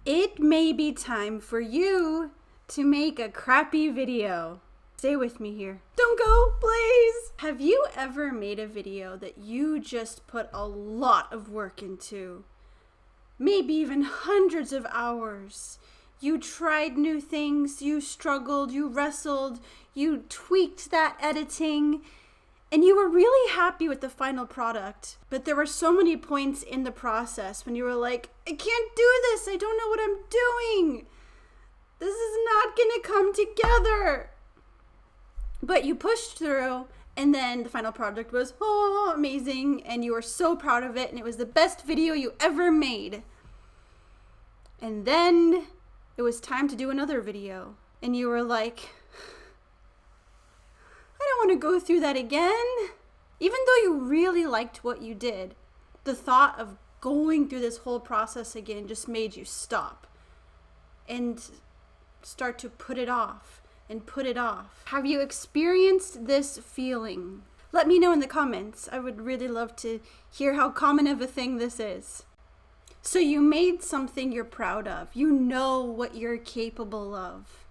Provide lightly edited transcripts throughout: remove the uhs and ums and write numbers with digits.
It may be time for you to make a crappy video. Stay with me here. Don't go, please. Have you ever made a video that you just put a lot of work into? Maybe even hundreds of hours. You tried new things, you struggled, you wrestled, you tweaked that editing, and you were really happy with the final product. But there were so many points in the process when you were like, I can't do this, I don't know what I'm doing. This is not gonna come together. But you pushed through, and then the final product was, amazing, and you were so proud of it, and it was the best video you ever made. And then it was time to do another video, and you were like, I don't want to go through that again. Even though you really liked what you did, the thought of going through this whole process again just made you stop and start to put it off and put it off. Have you experienced this feeling? Let me know in the comments. I would really love to hear how common of a thing this is. So you made something you're proud of. You know what you're capable of.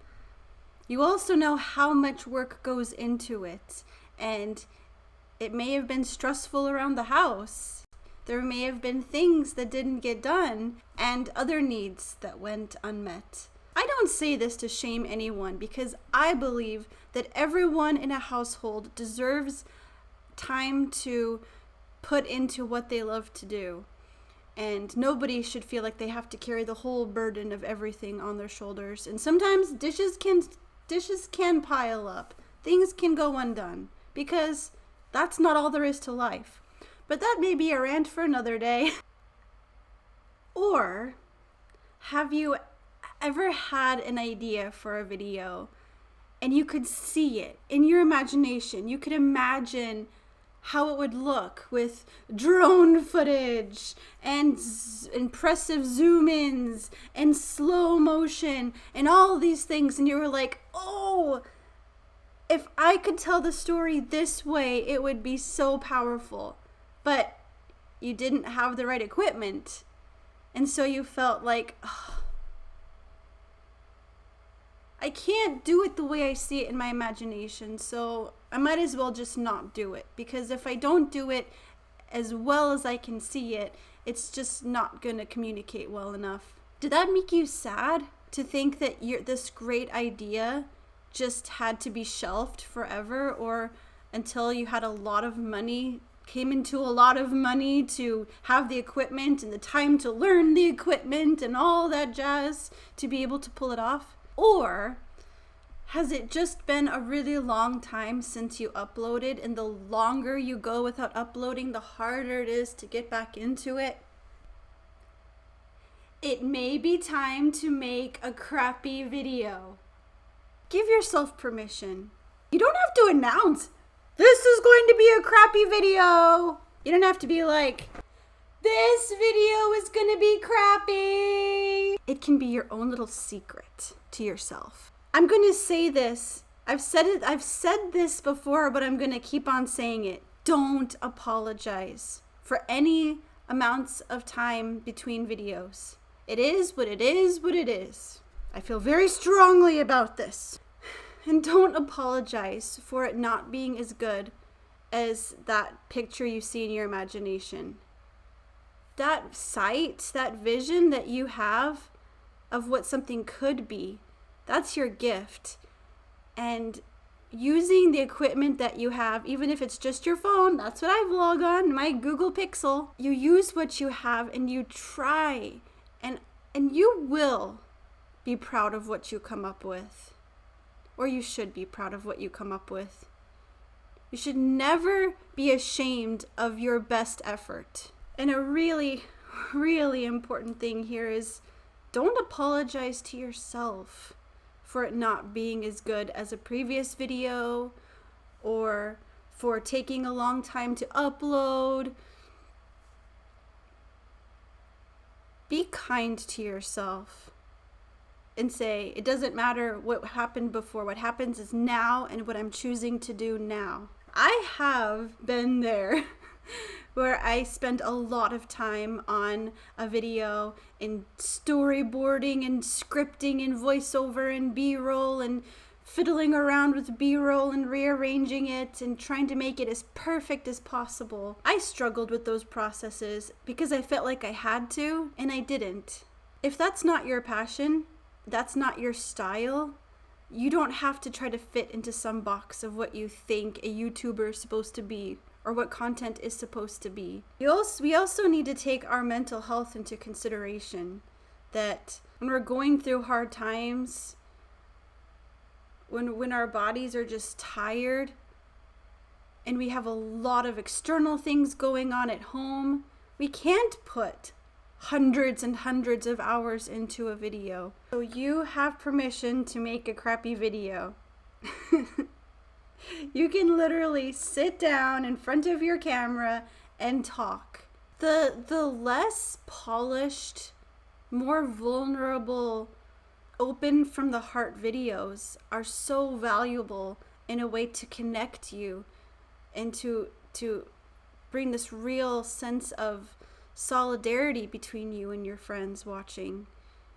You also know how much work goes into it. And it may have been stressful around the house. There may have been things that didn't get done and other needs that went unmet. I don't say this to shame anyone because I believe that everyone in a household deserves time to put into what they love to do. And nobody should feel like they have to carry the whole burden of everything on their shoulders. And sometimes dishes can pile up. Things can go undone because that's not all there is to life. But that may be a rant for another day. Or have you ever had an idea for a video and you could see it in your imagination? You could imagine how it would look with drone footage and impressive zoom-ins and slow motion and all these things, and you were like, oh, if I could tell the story this way, it would be so powerful. But you didn't have the right equipment, and so you felt like, oh, I can't do it the way I see it in my imagination, so I might as well just not do it. Because if I don't do it as well as I can see it, it's just not going to communicate well enough. Did that make you sad to think that this great idea just had to be shelved forever, or until you had a lot of money, came into a lot of money to have the equipment and the time to learn the equipment and all that jazz to be able to pull it off? Or has it just been a really long time since you uploaded, and the longer you go without uploading, the harder it is to get back into it? It may be time to make a crappy video. Give yourself permission. You don't have to announce, this is going to be a crappy video. You don't have to be like, this video is gonna be crappy. It can be your own little secret to yourself. I'm gonna say this. I've said this before, but I'm gonna keep on saying it. Don't apologize for any amounts of time between videos. It is what it is what it is. I feel very strongly about this. And don't apologize for it not being as good as that picture you see in your imagination. That sight, that vision that you have of what something could be, that's your gift. And using the equipment that you have, even if it's just your phone, that's what I vlog on, my Google Pixel. You use what you have and you try, and you will be proud of what you come up with. Or you should be proud of what you come up with. You should never be ashamed of your best effort. And a really, really important thing here is don't apologize to yourself for it not being as good as a previous video, or for taking a long time to upload. Be kind to yourself and say, it doesn't matter what happened before. What happens is now, and what I'm choosing to do now. I have been there. where I spend a lot of time on a video in storyboarding and scripting and voiceover and B-roll and fiddling around with B-roll and rearranging it and trying to make it as perfect as possible. I struggled with those processes because I felt like I had to, and I didn't. If that's not your passion, that's not your style, you don't have to try to fit into some box of what you think a YouTuber is supposed to be or what content is supposed to be. We also need to take our mental health into consideration, that when we're going through hard times, when our bodies are just tired and we have a lot of external things going on at home, we can't put hundreds and hundreds of hours into a video. So you have permission to make a crappy video. You can literally sit down in front of your camera and talk. The less polished, more vulnerable, open from the heart videos are so valuable in a way to connect you and to bring this real sense of solidarity between you and your friends watching.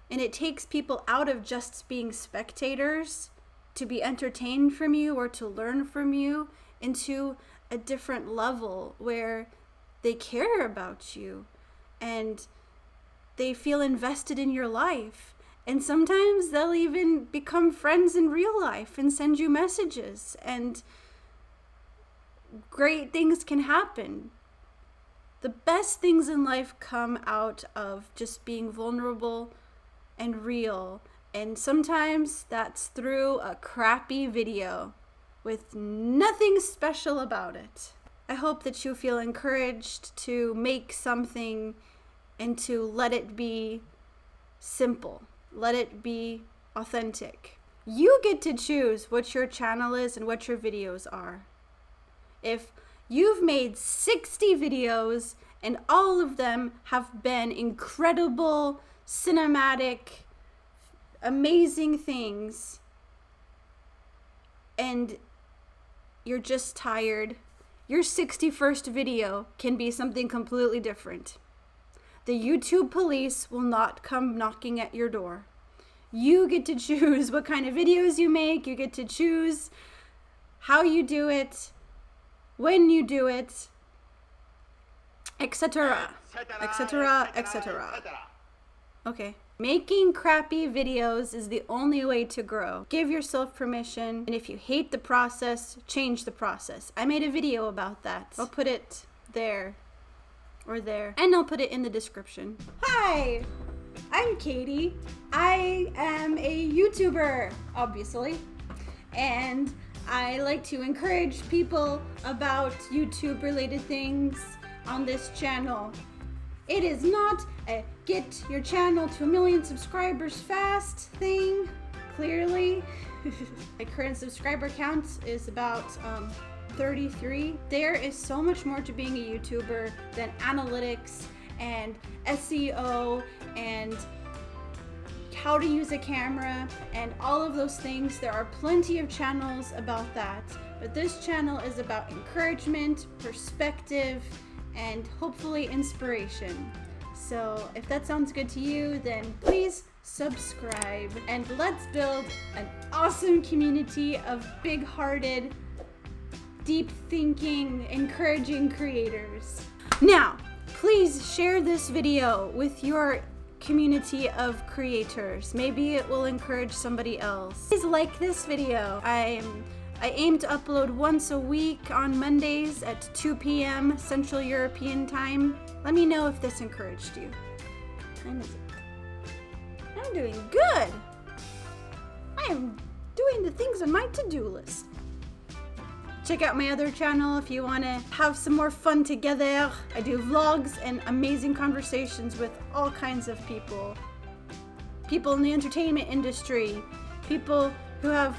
And it takes people out of just being spectators to be entertained from you or to learn from you into a different level where they care about you and they feel invested in your life. And sometimes they'll even become friends in real life and send you messages, and great things can happen. The best things in life come out of just being vulnerable and real. And sometimes that's through a crappy video with nothing special about it. I hope that you feel encouraged to make something and to let it be simple. Let it be authentic. You get to choose what your channel is and what your videos are. If you've made 60 videos and all of them have been incredible, cinematic, amazing things, and you're just tired, your 61st video can be something completely different. The YouTube police will not come knocking at your door. You get to choose what kind of videos you make. You get to choose how you do it, when you do it, etc., etc., etc. Okay. Making crappy videos is the only way to grow. Give yourself permission, and if you hate the process, change the process. I made a video about that. I'll put it there. Or there. And I'll put it in the description. Hi! I'm Katie. I am a YouTuber, obviously. And I like to encourage people about YouTube-related things on this channel. It is not a get your channel to 1 million subscribers fast thing, clearly. My current subscriber count is about 33. There is so much more to being a YouTuber than analytics and SEO and how to use a camera and all of those things. There are plenty of channels about that, but this channel is about encouragement, perspective, and hopefully inspiration. So if that sounds good to you, then please subscribe and let's build an awesome community of big-hearted, deep thinking, encouraging creators. Now, please share this video with your community of creators. Maybe it will encourage somebody else. Please like this video. I aim to upload once a week on Mondays at 2 p.m. Central European Time. Let me know if this encouraged you. What time is it? I'm doing good. I am doing the things on my to-do list. Check out my other channel if you want to have some more fun together. I do vlogs and amazing conversations with all kinds of people. People in the entertainment industry, people who have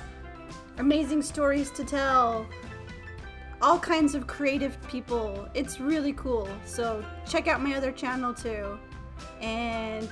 amazing stories to tell, all kinds of creative people. It's really cool. So check out my other channel too. And